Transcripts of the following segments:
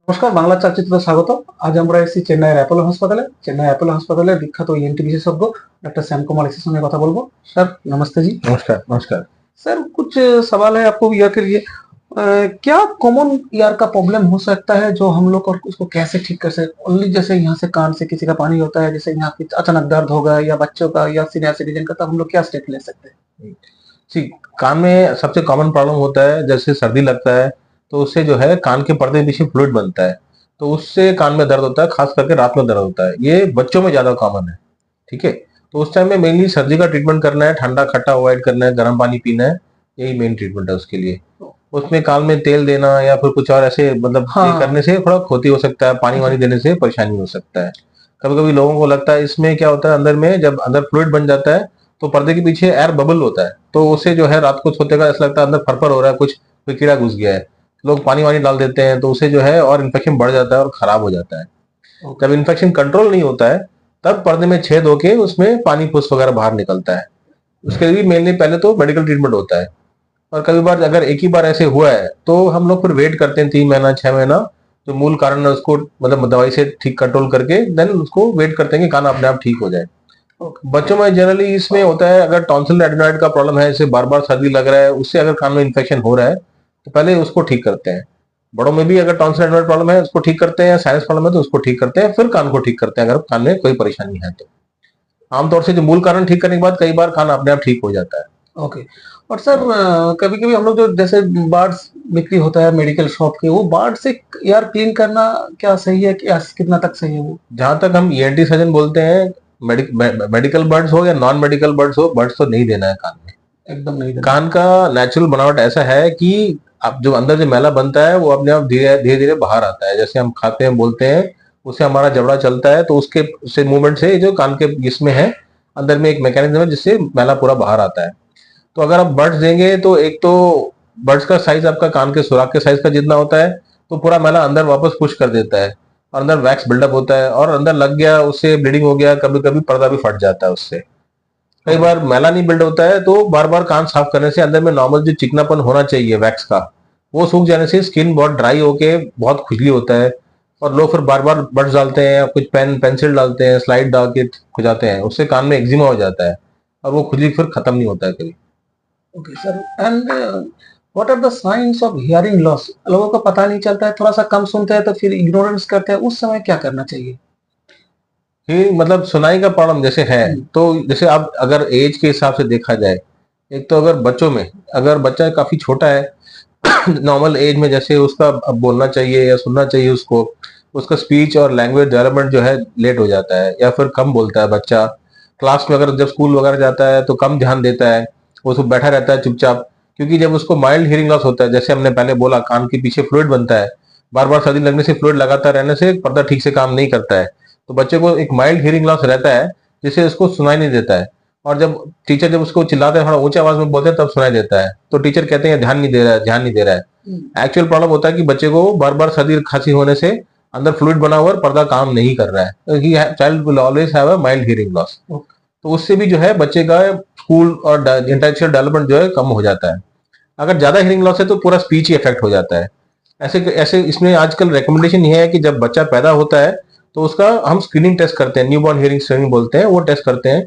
নমস্কার, বাংলা চলচ্চিত্রে স্বাগত। আজ আমরা এসেছি চেন্নাইয়ের অ্যাপোলো হাসপাতালে। চেন্নাই অ্যাপোলো হাসপাতালের বিখ্যাত ईएनटी विशेषज्ञ डॉक्टर श्याम कुमार इसके सঙ্গে কথা বলবো। सर नमस्ते जी। नमस्कार नमस्कार। सर कुछ सवाल है आपको ईयर के लिए। क्या कॉमन ईयर का प्रॉब्लम हो सकता है जो हम लोग और उसको कैसे ठीक कर सकते? ओनली जैसे यहाँ से कान से किसी का पानी होता है, जैसे यहाँ पे अचानक दर्द होगा या बच्चों का या सीनियर सिटीजन का, तब हम लोग क्या स्टेप ले सकते हैं? जी, कान में सबसे कॉमन प्रॉब्लम होता है जैसे सर्दी लगता है तो उससे जो है कान के पर्दे के पीछे फ्लूइड बनता है, तो उससे कान में दर्द होता है, खास करके रात में दर्द होता है। ये बच्चों में ज्यादा कॉमन है। ठीक है, तो उस टाइम में मेनली सर्दी का ट्रीटमेंट करना है, ठंडा खट्टा अवॉइड करना है, गर्म पानी पीना है, यही मेन ट्रीटमेंट है उसके लिए। उसमें कान में तेल देना या फिर कुछ और ऐसे मतलब ये हाँ। करने से थोड़ा खोती हो सकता है, पानी वानी देने से परेशानी हो सकता है। कभी कभी लोगों को लगता है इसमें क्या होता है, अंदर में जब अंदर फ्लूइड बन जाता है तो पर्दे के पीछे एयर बबल होता है, तो उससे जो है रात को सोते का ऐसा लगता है अंदर फरफर हो रहा है, कुछ कोई कीड़ा घुस गया है। लोग पानी वानी डाल देते हैं तो उससे जो है और इन्फेक्शन बढ़ जाता है और खराब हो जाता है। जब इन्फेक्शन कंट्रोल नहीं होता है तब पर्दे में छेद होके उसमें पानी फूस वगैरह बाहर निकलता है। उसके लिए मेनली पहले तो मेडिकल ट्रीटमेंट होता है, और कभी बार अगर एक ही बार ऐसे हुआ है तो हम लोग फिर वेट करते हैं 3 महीना 6 महीना, जो मूल कारण है उसको मतलब दवाई से ठीक कंट्रोल करके देन उसको वेट करते हैं कि कान अपने आप ठीक हो जाए। बच्चों में जनरली इसमें होता है अगर टॉन्सिल एडेनोइड का प्रॉब्लम है, जैसे बार बार सर्दी लग रहा है, उससे अगर कान में इन्फेक्शन हो रहा है तो पहले उसको ठीक करते हैं। बड़ों में भी अगर टॉन्सिल एडेनोइड प्रॉब्लम है उसको ठीक करते हैं, साइनस प्रॉब्लम है तो उसको ठीक करते हैं, फिर कान को ठीक करते हैं अगर कान में कोई परेशानी है तो। आमतौर से जो मूल कारण ठीक करने के बाद कई बार कान अपने आप ठीक हो जाता है। ओके। और सर कभी कभी हम लोग जो जैसे बार्ड्स बिक्री होता है मेडिकल शॉप के, वो बार्ड से यार क्लीन करना क्या सही है, क्या कितना तक सही है वो? जहां तक हम ईएनटी सर्जन बोलते हैं, मेडिकल बर्ड्स हो या नॉन मेडिकल बर्ड्स हो, बर्ड्स तो नहीं देना है कान में। एकदम नहीं देना। कान का नेचुरल बनावट ऐसा है कि अब जो अंदर जो मैला बनता है वो अपने आप धीरे धीरे धीरे बाहर आता है। जैसे हम खाते हैं बोलते हैं, उससे हमारा जबड़ा चलता है, तो उसके से मूवमेंट से जो कान के जिसमें है अंदर में एक मैकेनिज्म है जिससे मैला पूरा बाहर आता है। तो अगर आप बर्ड्स देंगे तो एक तो बर्ड्स का साइज आपका कान के सुराख के साइज का जितना होता है, तो पूरा मैला अंदर वापस पुश कर देता है और अंदर वैक्स बिल्डअप होता है, और अंदर लग गया उससे ब्लीडिंग हो गया, कभी कभी पर्दा भी फट जाता है उससे। कई बार मैला नहीं बिल्ड होता है तो बार बार कान साफ करने से अंदर में नॉर्मल जो चिकनापन होना चाहिए वैक्स का, वो सूख जाने से स्किन बहुत ड्राई होके बहुत खुजली होता है, और लोग फिर बार बार बड्स डालते हैं या कुछ पेंसिल डालते हैं, स्लाइड डाल के खुजाते हैं, उससे कान में एक्जिमा हो जाता है और वो खुजली फिर खत्म नहीं होता है कभी। Okay sir. And what are the science of hearing loss? लोगों को पता नहीं चलता है, थोड़ा सा कम सुनते हैं तो फिर इग्नोरेंस करते हैं, उस समय क्या करना चाहिए? ही मतलब सुनाई का प्रॉब्लम जैसे है, तो जैसे आप अगर एज के हिसाब से देखा जाए, एक तो अगर बच्चों में अगर बच्चा काफी छोटा है नॉर्मल एज में, जैसे उसका अब बोलना चाहिए या सुनना चाहिए उसको, उसका स्पीच और लैंग्वेज डेवलपमेंट जो है लेट हो जाता है या फिर कम बोलता है बच्चा। क्लास में अगर जब स्कूल वगैरह जाता है तो कम ध्यान देता है, वो सब बैठा रहता है चुपचाप, क्योंकि जब उसको माइल्ड हियरिंग लॉस होता है, जैसे हमने पहले बोला कान के पीछे फ्लूइड बनता है, बार बार सर्दी लगने से फ्लूइड लगातार रहने से पर्दा ठीक से काम नहीं करता है, तो बच्चे को एक माइल्ड हियरिंग लॉस रहता है जिससे उसको सुनाई नहीं देता है। और जब टीचर जब उसको चिल्लाते हैं, थोड़ा ऊंची आवाज में बोलते हैं, तब सुनाई देता है, तो टीचर कहते हैं ध्यान नहीं दे रहा है, ध्यान नहीं दे रहा है। एक्चुअल प्रॉब्लम होता है कि बच्चे को बार बार सर्दी खांसी होने से अंदर फ्लूइड बना हुआ पर्दा काम नहीं कर रहा है। Child will always have a mild hearing loss, तो उससे भी जो है बच्चे का स्कूल और इंटेलेक्चुअल डेवलपमेंट जो है कम हो जाता है। अगर ज्यादा हियरिंग लॉस है तो पूरा स्पीच ही इफेक्ट हो जाता है। ऐसे ऐसे इसमें आजकल रिकमेंडेशन ये है कि जब बच्चा पैदा होता है तो उसका हम स्क्रीनिंग टेस्ट करते हैं, न्यूबॉर्न हियरिंग स्क्रीनिंग बोलते हैं, वो टेस्ट करते हैं।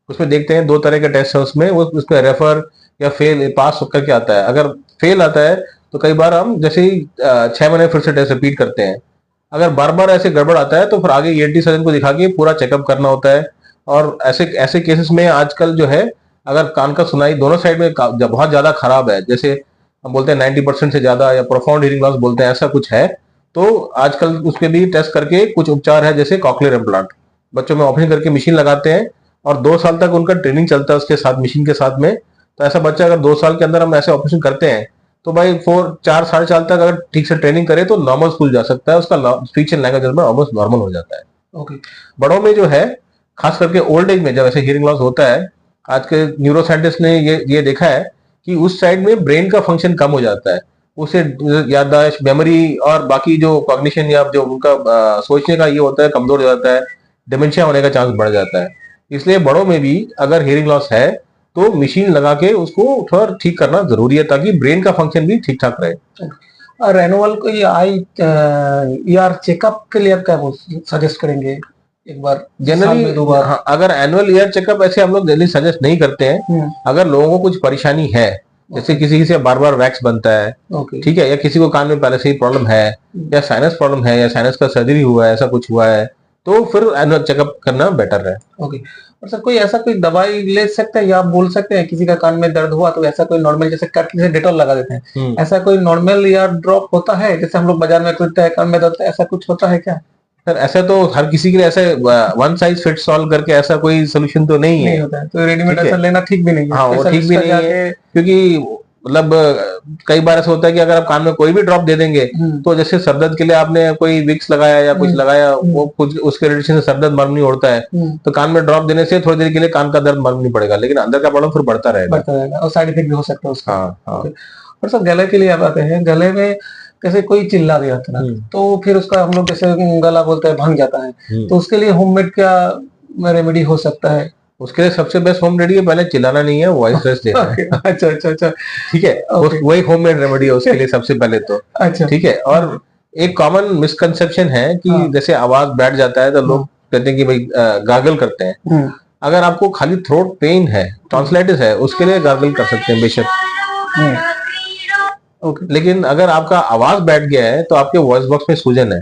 उसमें देखते हैं 2 तरह के टेस्ट है उसमें, वो उसमें रेफर या फेल पास करके आता है। अगर फेल आता है तो कई बार हम जैसे ही 6 महीने फिर से टेस्ट रिपीट करते हैं। अगर बार बार ऐसे गड़बड़ आता है तो फिर आगे ईएनटी सर्जन को दिखा के पूरा चेकअप करना होता है। और ऐसे ऐसे केसेस में आजकल जो है, अगर कान का सुनाई दोनों साइड में बहुत ज्यादा खराब है, जैसे हम बोलते हैं 90% से ज्यादा या प्रोफाउंड हियरिंग लॉस बोलते हैं, ऐसा कुछ है, तो आजकल उसके भी टेस्ट करके कुछ उपचार है, जैसे कॉक्लियर इम्प्लांट बच्चों में ऑपरेशन करके मशीन लगाते हैं, और 2 साल तक उनका ट्रेनिंग चलता है उसके साथ मशीन के साथ में। तो ऐसा बच्चा अगर 2 साल के अंदर हम ऐसे ऑपरेशन करते हैं तो भाई 4 4 साढ़े 4 तक अगर ठीक से ट्रेनिंग करे तो नॉर्मल स्कूल जा सकता है, उसका स्पीच एंड लैंग्वेज में ऑलमोस्ट नॉर्मल हो जाता है। ओके। बड़ों में जो है, खास करके ओल्ड एज में जब ऐसे हियरिंग लॉस होता है, आज के न्यूरो साइंटिस्ट ने ये देखा है कि उस साइड में ब्रेन का फंक्शन कम हो जाता है, उससे याददाश्त मेमोरी और बाकी जो कॉग्निशन या जो उनका सोचने का ये होता है कमजोर हो जाता है, डिमेंशिया होने का चांस बढ़ जाता है। इसलिए बड़ों में भी अगर हियरिंग लॉस है तो मशीन लगा के उसको थोड़ा ठीक करना जरूरी है, ताकि ब्रेन का फंक्शन भी ठीक ठाक रहे। और एनुअल को ये आई ईआर चेकअप के लिए आप क्या सजेस्ट करेंगे? एक बार साल जनरली में 2 बार? हाँ, अगर एनुअल ईयर चेकअप ऐसे हम लोग जल्दी सजेस्ट नहीं करते हैं। अगर लोगों को कुछ परेशानी है, जैसे किसी से बार बार वैक्स बनता है, ओके। ठीक है, या किसी को कान में पहले से ही प्रॉब्लम है, या साइनस प्रॉब्लम है, या साइनस का सर्जरी हुआ है, ऐसा कुछ हुआ है, तो फिर एनुअल चेकअप करना बेटर है। ओके। और सर कोई ऐसा कोई दवाई ले सकते हैं या आप बोल सकते हैं किसी का कान में दर्द हुआ तो ऐसा कोई नॉर्मल जैसे कट से डेटॉल लगा देते हैं, ऐसा कोई नॉर्मल या ड्रॉप होता है जैसे हम लोग बाजार में खरीदते हैं कान में दर्द ऐसा कुछ होता है क्या? सर ऐसा तो हर किसी के लिए ऐसे वन साइज फिट्स ऑल करके ऐसा कोई सोल्यूशन तो नहीं है। नहीं होता है तो रेडीमेड ठीक है। ऐसा लेना ठीक भी नहीं है। हाँ, वो ठीक स्पेशलिस्ट भी का नहीं है, जाके क्योंकि मतलब कई बार ऐसा होता है कि अगर आप कान में कोई भी ड्रॉप दे देंगे, तो जैसे सर दर्द के लिए आपने कोई विक्स लगाया या कुछ लगाया, वो कुछ उसके रिलेशन से सर दर्द मालूम नहीं होता है, तो कान में ड्रॉप देने से थोड़ी देर के लिए कान का दर्द मालूम नहीं पड़ेगा, लेकिन अंदर का प्रॉब्लम फिर बढ़ता रहेगा। और साइड इफेक्ट भी हो सकता है उसका। हाँ हाँ। ओके। और सर गले के लिए आप आते हैं, गले में जैसे कोई चिल्ला दिया था तो फिर उसका हम लोग जैसे गला बोलते हैं भंग जाता है तो उसके लिए होममेड क्या रेमेडी हो सकता है? उसके लिए सबसे बेस्ट होम रेमेडी है, पहले चिल्लाना नहीं है, वॉइस रेस्ट देना है। अच्छा अच्छा अच्छा। ठीक है, वही होममेड रेमेडी है उसके लिए सबसे पहले तो। अच्छा। ठीक है। और एक कॉमन मिसकंसेप्शन है कि जैसे आवाज बैठ जाता है तो लोग कहते हैं कि भाई गार्गल करते हैं। अगर आपको खाली थ्रोट पेन है, टॉन्सिलाइटिस है, उसके लिए गार्गल कर सकते हैं बेशक। ओके। लेकिन अगर आपका आवाज बैठ गया है तो आपके वॉइस बॉक्स में सूजन है,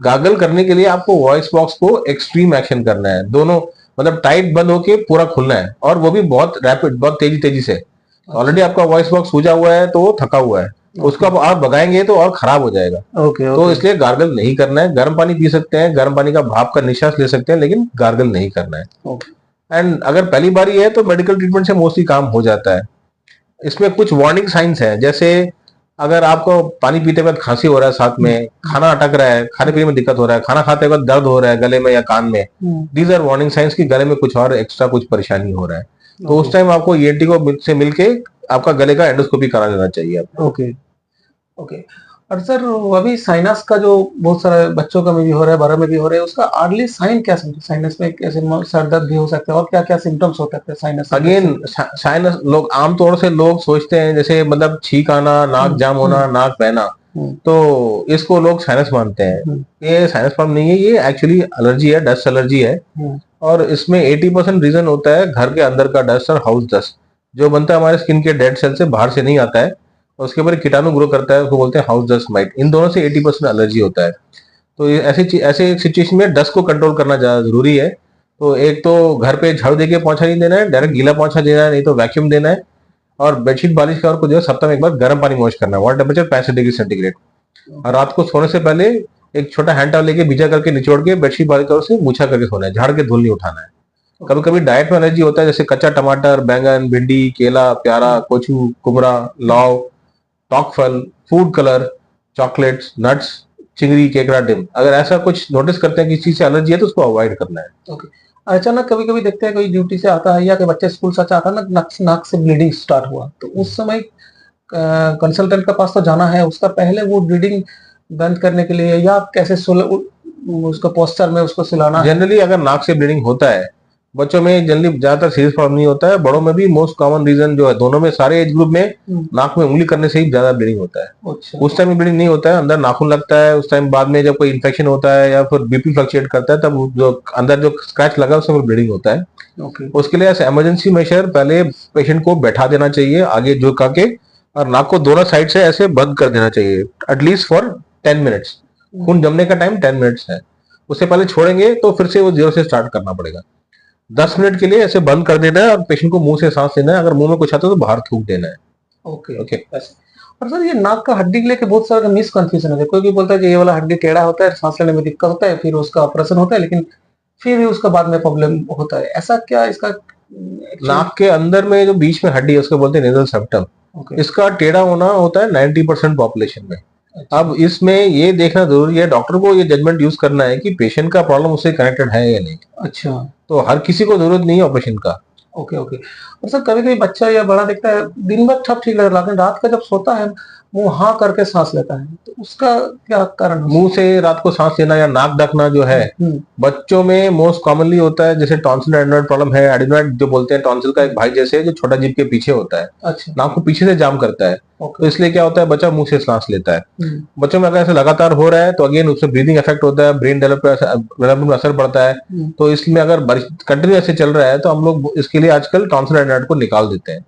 गार्गल करने के लिए आपको वॉइस बॉक्स को एक्सट्रीम एक्शन करना है, दोनों मतलब टाइट बंद होके पूरा खुलना है, और वो भी बहुत रैपिड, बहुत तेजी तेजी से। ऑलरेडी आपका वॉइस बॉक्स सूजा हुआ है तो वो थका हुआ है, उसको आप भगाएंगे तो और खराब हो जाएगा। तो इसलिए गार्गल नहीं करना है। गर्म पानी पी सकते हैं, गर्म पानी का भाप का निश्वास ले सकते हैं, लेकिन गार्गल नहीं करना है। एंड अगर पहली बार ही है तो मेडिकल ट्रीटमेंट से मोस्टली काम हो जाता है। इसमें कुछ वार्निंग साइंस हैं, जैसे अगर आपको पानी पीते वक्त खांसी हो रहा है, साथ में खाना अटक रहा है, खाने पीने में दिक्कत हो रहा है, खाना खाते वक्त दर्द हो रहा है गले में या कान में, दीज आर वार्निंग साइंस कि गले में कुछ और एक्स्ट्रा कुछ परेशानी हो रहा है। तो उस टाइम आपको ईएनटी को से मिलके आपका गले का एंडोस्कोपी करा लेना चाहिए आपको। Okay okay. और सर अभी साइनस का जो बहुत सारे बच्चों का में भी हो रहा है, बड़ों में भी हो रहा है, उसका अर्ली साइन क्या समझे? साइनस में कैसे सर दर्द भी हो सकता है और क्या क्या सिम्टम्स हो सकते हैं साइनस? अगेन साइनस लोग आमतौर से लोग सोचते हैं जैसे मतलब छींक आना, नाक जाम होना, नाक बहना, तो इसको लोग साइनस मानते हैं। ये साइनस प्रॉब्लम नहीं है, ये एक्चुअली एलर्जी है, डस्ट एलर्जी है। और इसमें 80% रीजन होता है घर के अंदर का डस्ट और हाउस डस्ट, जो बनता है हमारे स्किन के डेड सेल से, बाहर से नहीं आता है, और उसके ऊपर कीटाणु ग्रो करता है, उसको बोलते हैं हाउस डस्ट माइट। इन दोनों से 80% एलर्जी होता है। तो ऐसे एक सिचुएशन में डस्ट को कंट्रोल करना ज्यादा जरूरी है। तो एक तो घर पे झाड़ू देके पोंछा नहीं देना है, डायरेक्ट गीला पोंछा देना है, नहीं तो वैक्यूम देना है। और बेडशीट बालिश का को जो है सप्ताह में एक बार गर्म पानी वॉश करना है, वाटर टेम्परेचर 65 डिग्री सेंटीग्रेड। और रात को सोने से पहले एक छोटा हैंड टॉवल लेके भिजा करके निचोड़ के बेडशीट बालिश कर से मूछा करके सोना है, झाड़ के धूल नहीं उठाना है। कभी कभी डाइट में एलर्जी होता है, जैसे कच्चा टमाटर, बैंगन, भिंडी, केला, प्यारा, कोचू, कुमरा, लौव, टॉक फल, फूड कलर, चॉकलेट्स, नट्स, चिंगरी, केकड़ा, डिम। अगर ऐसा कुछ नोटिस करते हैं कि किसी चीज से एलर्जी है तो उसको अवॉइड करना है। ओके। अचानक कभी कभी देखते हैं कोई ड्यूटी से आता है या कि बच्चे स्कूल से आता है ना, नाक से ब्लीडिंग स्टार्ट हुआ तो उस समय कंसल्टेंट के पास तो जाना है, उसका पहले वो ब्लीडिंग बंद करने के लिए या कैसे उसको पोस्चर में उसको सिलाना है? जनरली अगर नाक से ब्लीडिंग होता है, बच्चों में जनरली ज्यादातर सीरियस प्रॉब्लम नहीं होता है, बड़ों में भी मोस्ट कॉमन रीजन जो है, दोनों में सारे एज ग्रुप में नाक में उंगली करने से ही ज्यादा ब्लीडिंग होता है। अच्छा। उस टाइम ब्लीडिंग नहीं होता है, अंदर नाखून लगता है उस टाइम, बाद में जब कोई इन्फेक्शन होता है या फिर बीपी फ्लक्चुएट करता है तब जो अंदर जो स्क्रैच लगा उसमें ब्लीडिंग होता है। ओके। उसके लिए ऐसे इमरजेंसी मेजर पहले पेशेंट को बैठा देना चाहिए आगे झुका के, और नाक को दोनों साइड से ऐसे बंद कर देना चाहिए एटलीस्ट फॉर 10 मिनट्स। खून जमने का टाइम 10 मिनट्स है, उससे पहले छोड़ेंगे तो फिर से वो जीरो से स्टार्ट करना पड़ेगा। 10 मिनट के लिए ऐसे बंद कर देना है और पेशेंट को मुंह से सांस लेना है, अगर मुंह में कुछ आता है तो बाहर थूक देना है। Okay okay. और सर ये नाक का हड्डी लेके बहुत सारा मिसकंफ्यूजन है, कोई भी बोलता है कि ये वाला हड्डी टेढ़ा होता है, सांस लेने में दिक्कत होता है, फिर उसका ऑपरेशन होता है, लेकिन फिर भी उसका बाद में प्रॉब्लम होता है, ऐसा क्या? इसका नाक के अंदर में जो बीच में हड्डी है उसको बोलते हैं नेजल सेप्टम। इसका टेढ़ा होना होता है 90% पॉपुलेशन में। अब इसमें ये देखना जरूरी है, डॉक्टर को ये जजमेंट यूज करना है कि पेशेंट का प्रॉब्लम उससे कनेक्टेड है या नहीं। अच्छा। तो हर किसी को जरूरत नहीं है ऑपरेशन का। Okay okay. और सर कभी कभी बच्चा या बड़ा दिखता है दिन भर सब ठीक लग रहा है, लेकिन रात का जब सोता है मुंह हाँ करके सांस लेता है, तो उसका क्या कारण हो मुंह से रात को सांस लेना या नाक ढकना जो है, सकता है? बच्चों में मोस्ट कॉमनली होता है। जैसे टॉन्सिल एडिनोइड प्रॉब्लम है, एडिनोइड जो बोलते हैं टॉन्सिल का एक भाई जैसे जो छोटा जीभ के पीछे होता है, अच्छा। नाक को पीछे से जाम करता है। तो ओके। इसलिए क्या होता है, बच्चा मुंह से सांस लेता है। हम्म। बच्चों में अगर ऐसे लगातार हो रहा है तो अगेन उससे ब्रीदिंग इफेक्ट होता है, ब्रेन डेवलपमेंट में असर पड़ता है। तो इसमें अगर कंटिन्यू ऐसे चल रहा है तो हम लोग इसके लिए आजकल टॉन्सिल एडिनोइड को निकाल देते हैं।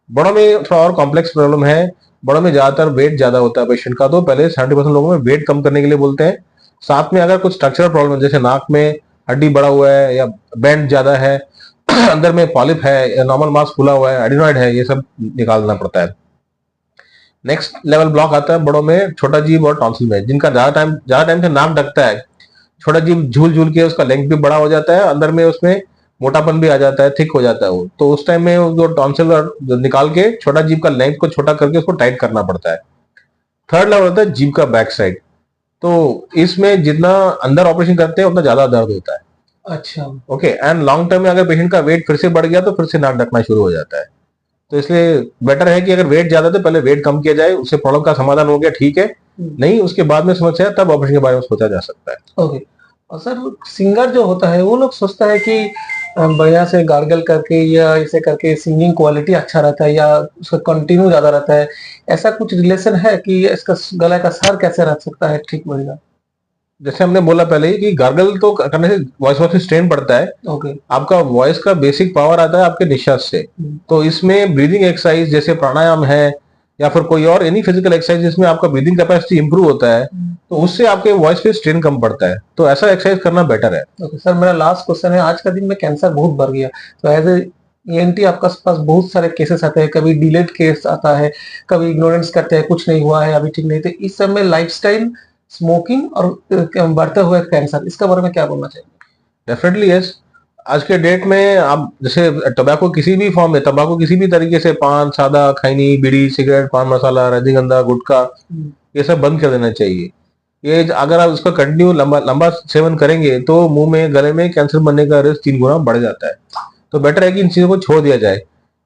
बड़ों में थोड़ा और कॉम्प्लेक्स प्रॉब्लम है। बड़ों में ज्यादातर वेट ज्यादा होता है पेशेंट का, तो पहले 70% लोगों में वेट कम करने के लिए बोलते हैं। साथ में अगर कुछ स्ट्रक्चरल प्रॉब्लम है, जैसे नाक में हड्डी बड़ा हुआ है या बैंड ज्यादा है, अंदर में पॉलिप है या नॉर्मल मास फूला हुआ है, एडिनॉइड है, ये सब निकालना पड़ता है। नेक्स्ट लेवल ब्लॉक आता है बड़ों में छोटा जीभ और टॉन्सिल में, जिनका ज्यादा टाइम से नाक ढकता है। छोटा जीभ झूल झूल के उसका लेंथ भी बड़ा हो जाता है, अंदर में उसमें मोटापन भी आ जाता है, थिक हो जाता है वो। तो उस टाइम में वो जो टॉन्सिल और जो निकाल के छोटा जीभ का लेंथ को छोटा करके उसको टाइट करना पड़ता है। थर्ड लेवल होता है जीभ का बैक साइड। तो इसमें जितना अंदर ऑपरेशन करते हैं उतना ज्यादा दर्द होता है। अच्छा। ओके, एंड लॉन्ग टर्म में अगर पेशेंट का वेट फिर से बढ़ गया तो फिर से नाक ढकना शुरू हो जाता है। तो इसलिए बेटर है कि अगर वेट ज्यादा है तो पहले वेट कम किया जाए, उससे प्रॉब्लम का समाधान हो गया ठीक है, नहीं उसके बाद में समस्या है तब ऑपरेशन के बारे में सोचा जा सकता है। ओके। और सर सिंगर जो होता है वो लोग सोचता है कि बढ़िया से गार्गल करके या ऐसे करके सिंगिंग क्वालिटी अच्छा रहता है या उसका कंटिन्यू ज्यादा रहता है, ऐसा कुछ रिलेशन है कि इसका गला का स्वर कैसे रह सकता है ठीक बढ़िया? जैसे हमने बोला पहले ही कि गार्गल तो करने से वॉइस में स्ट्रेन पड़ता है। ओके। आपका वॉइस का बेसिक पावर आता है आपके निश्वास से। तो इसमें ब्रीदिंग एक्सरसाइज जैसे प्राणायाम है या फिर कोई और एनी फिजिकल एक्सरसाइज जिसमें आपका ब्रीदिंग कैपेसिटी इंप्रूव होता है, तो उससे आपके वॉइस पे स्ट्रेन कम पड़ता है। तो ऐसा एक्सरसाइज करना बेटर है। ओके सर, मेरा लास्ट क्वेश्चन है, आज का दिन में कैंसर बहुत बढ़ गया, तो एज ए ईएनटी आपका पास बहुत सारे केसेस आते हैं, कभी डिलेड केस आता है, कभी इग्नोरेंस करते हैं कुछ नहीं हुआ है अभी ठीक नहीं, तो इस सब में लाइफस्टाइल, स्मोकिंग और बढ़ते हुए कैंसर, इसके बारे में क्या बोलना चाहिए? Definitely yes. आज के डेट में आप जैसे टोबैको किसी भी फॉर्म में, तंबाकू किसी भी तरीके से, पान, सादा, खैनी, बीड़ी, सिगरेट, पान मसाला, रजनीगंधा, गुटखा, ये सब बंद कर देना चाहिए। ये अगर आप इसका कंटिन्यू लंबा लंबा सेवन करेंगे तो मुंह में, गले में कैंसर बनने का रिस्क 3 गुना बढ़ जाता है। तो बेटर है कि इन चीजों को छोड़ दिया जाए,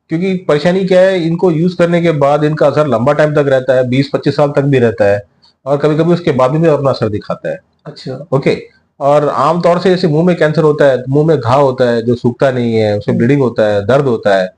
क्योंकि परेशानी क्या है, इनको यूज करने के बाद इनका असर लंबा टाइम तक रहता है, 20-25 साल तक भी रहता है, और कभी कभी उसके बाद भी अपना असर दिखाता है। अच्छा। ओके। और आमतौर से जैसे मुंह में कैंसर होता है, मुंह में घाव होता है जो सूखता नहीं है, उससे ब्लीडिंग होता है, दर्द होता है।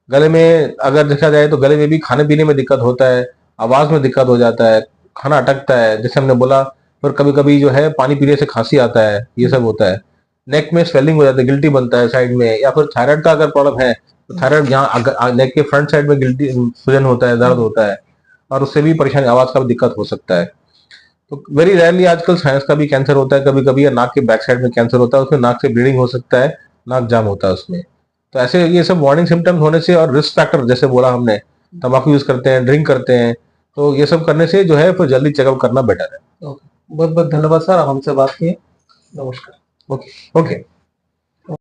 गले में अगर देखा जाए तो गले में भी खाने पीने में दिक्कत होता है, आवाज में दिक्कत हो जाता है, खाना अटकता है जैसे हमने बोला, फिर कभी कभी जो है पानी पीने से खांसी आता है, ये सब होता है। नेक में स्वेलिंग हो जाता है, गिल्टी बनता है साइड में, या फिर थायराइड का अगर प्रॉब्लम है तो थायराइड यहाँ नेक के फ्रंट साइड में गिल्टी, सूजन होता है, दर्द होता है, और उससे भी परेशानी, आवाज का भी दिक्कत हो सकता है। तो वेरी रेयरली आजकल साइंस का भी कैंसर होता है कभी कभी, या नाक के बैक साइड में कैंसर होता है, उसमें नाक से ब्लीडिंग हो सकता है, नाक जाम होता है उसमें। तो ऐसे ये सब वार्निंग सिम्टम्स होने से, और रिस्क फैक्टर जैसे बोला हमने, तंबाकू यूज करते हैं, ड्रिंक करते हैं, तो ये सब करने से जो है फिर जल्दी चेकअप करना बेटर है। ओके, बहुत बहुत धन्यवाद सर, आप हमसे बात किए। नमस्कार। Okay okay.